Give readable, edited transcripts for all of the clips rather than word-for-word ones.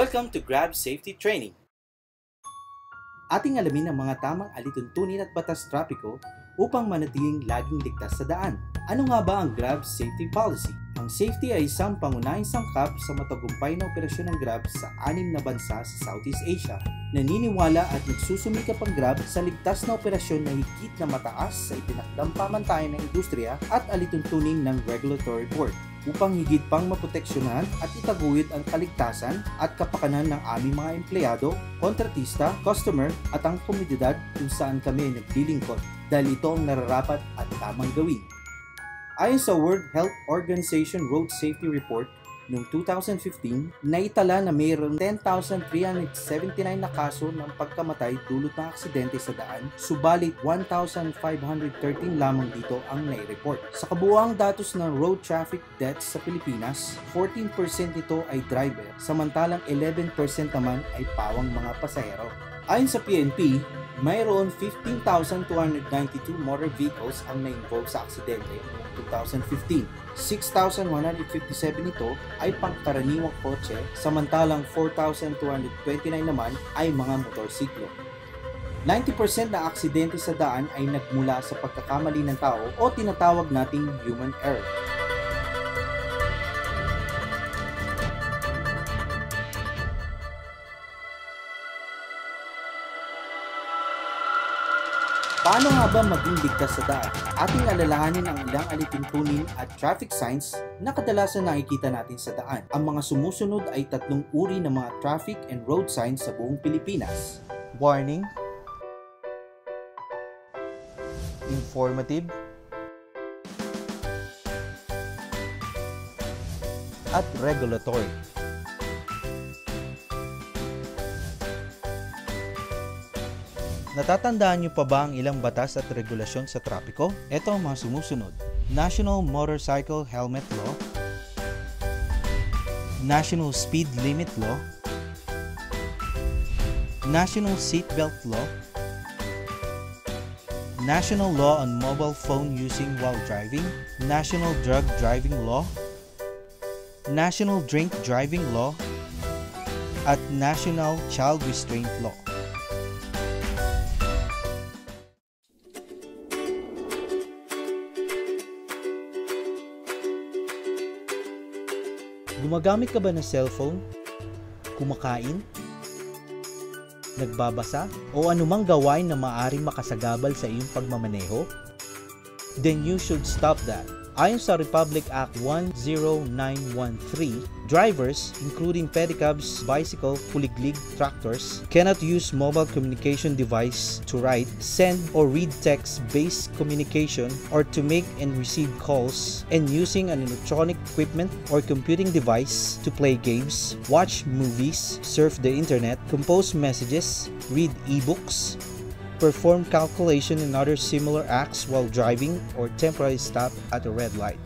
Welcome to Grab Safety Training. Ating alamin ang mga tamang alituntunin at batas trapiko upang manatiling laging ligtas sa daan. Ano nga ba ang Grab Safety Policy? Ang safety ay isang pangunahing sangkap sa matagumpay na operasyon ng Grab sa 6 na bansa sa Southeast Asia. Naniniwala at nagsusumikap ang Grab sa ligtas na operasyon na higit na mataas sa itinakdang pamantayan ng industriya at alituntunin ng regulatory board upang higit pang maproteksyonan at itaguyod ang kaligtasan at kapakanan ng aming mga empleyado, kontratista, customer at ang komunidad kung saan kami naglilingkod dahil ito ang nararapat at tamang gawin. Ayon sa World Health Organization Road Safety Report noong 2015, naitala na mayroong 10,379 na kaso ng pagkamatay dulot ng aksidente sa daan, subalit 1,513 lamang dito ang nai-report. Sa kabuuang datos ng road traffic deaths sa Pilipinas, 14% nito ay driver, samantalang 11% naman ay pawang mga pasahero. Ayon sa PNP, mayroon 15,292 motor vehicles ang na-involve sa aksidente noong 2015. 6,157 nito ay pangkaraniwang kotse, samantalang 4,229 naman ay mga motorsiklo. 90% na aksidente sa daan ay nagmula sa pagkakamali ng tao o tinatawag nating human error. Paano nga ba maging ligtas sa daan? Ating alalahanin ang ilang alituntunin at traffic signs na kadalasan nakikita natin sa daan. Ang mga sumusunod ay 3 uri ng mga traffic and road signs sa buong Pilipinas. Warning, informative, at regulatory. Natatandaan niyo pa ba ang ilang batas at regulasyon sa trapiko? Ito ang mga sumusunod: National Motorcycle Helmet Law, National Speed Limit Law, National Seatbelt Law, National Law on Mobile Phone Using While Driving, National Drug Driving Law, National Drink Driving Law, at National Child Restraint Law. Gumagamit ka ba ng cellphone? Kumakain? Nagbabasa? O anumang gawain na maaaring makasagabal sa iyong pagmamaneho? Then you should stop that. Ayon sa Republic Act 10913, drivers, including pedicabs, bicycle, puliglig, tractors, cannot use mobile communication device to write, send, or read text-based communication or to make and receive calls, and using an electronic equipment or computing device to play games, watch movies, surf the internet, compose messages, read e-books, perform calculation and other similar acts while driving or temporarily stop at a red light.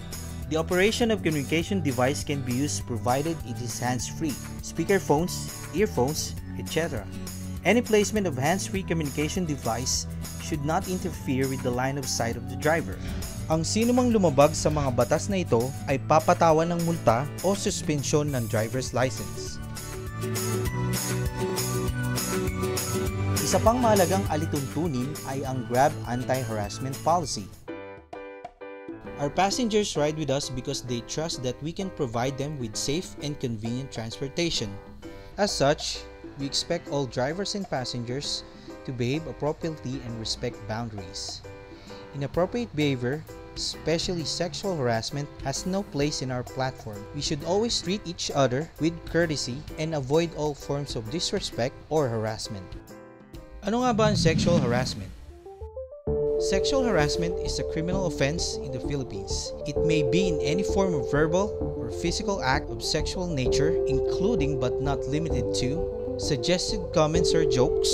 The operation of communication device can be used provided it is hands-free, speakerphones, earphones, etc. Any placement of hands-free communication device should not interfere with the line of sight of the driver. Ang sinumang lumabag sa mga batas na ito ay papatawan ng multa o suspensyon ng driver's license. Isa pang mahalagang alituntunin ay ang Grab Anti-Harassment Policy. Our passengers ride with us because they trust that we can provide them with safe and convenient transportation. As such, we expect all drivers and passengers to behave appropriately and respect boundaries. Inappropriate behavior, especially sexual harassment, has no place in our platform. We should always treat each other with courtesy and avoid all forms of disrespect or harassment. Ano nga ba ang sexual harassment? Sexual harassment is a criminal offense in the Philippines. It may be in any form of verbal or physical act of sexual nature, including but not limited to suggested comments or jokes,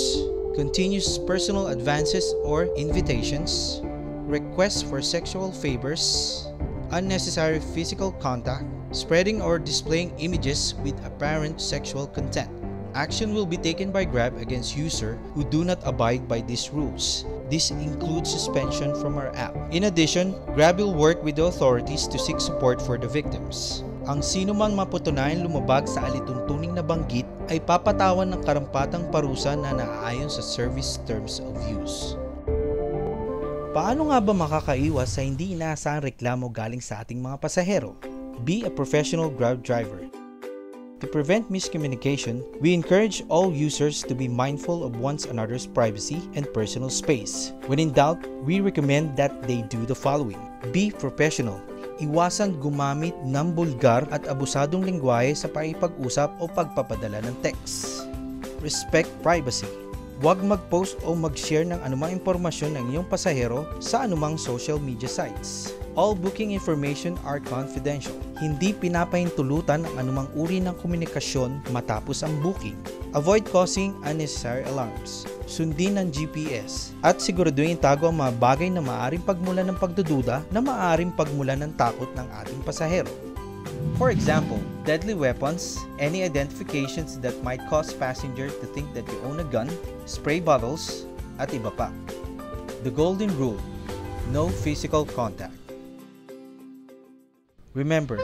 continuous personal advances or invitations, requests for sexual favors, unnecessary physical contact, spreading or displaying images with apparent sexual content. Action will be taken by Grab against users who do not abide by these rules. This includes suspension from our app. In addition, Grab will work with the authorities to seek support for the victims. Ang sinuman maputunayan lumabag sa alituntuning na banggit ay papatawan ng karampatang parusa na naaayon sa Service Terms of Use. Paano nga ba makakaiwas sa hindi inaasahang reklamo galing sa ating mga pasahero? Be a professional Grab driver. To prevent miscommunication, we encourage all users to be mindful of one another's privacy and personal space. When in doubt, we recommend that they do the following. Be professional. Iwasan gumamit ng bulgar at abusadong lengguwahe sa pakikipag-usap o pagpapadala ng text. Respect privacy. Huwag mag-post o mag-share ng anumang impormasyon ng iyong pasahero sa anumang social media sites. All booking information are confidential. Hindi pinapahintulutan ang anumang uri ng komunikasyon matapos ang booking. Avoid causing unnecessary alarms. Sundin ang GPS. At siguraduhin itago ang mga bagay na maaaring pagmulan ng pagdududa na maaaring pagmulan ng takot ng ating pasahero. For example, deadly weapons, any identifications that might cause passengers to think that you own a gun, spray bottles, at iba pa. The golden rule: no physical contact. Remember,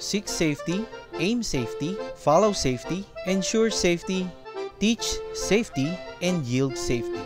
seek safety, aim safety, follow safety, ensure safety, teach safety, and yield safety.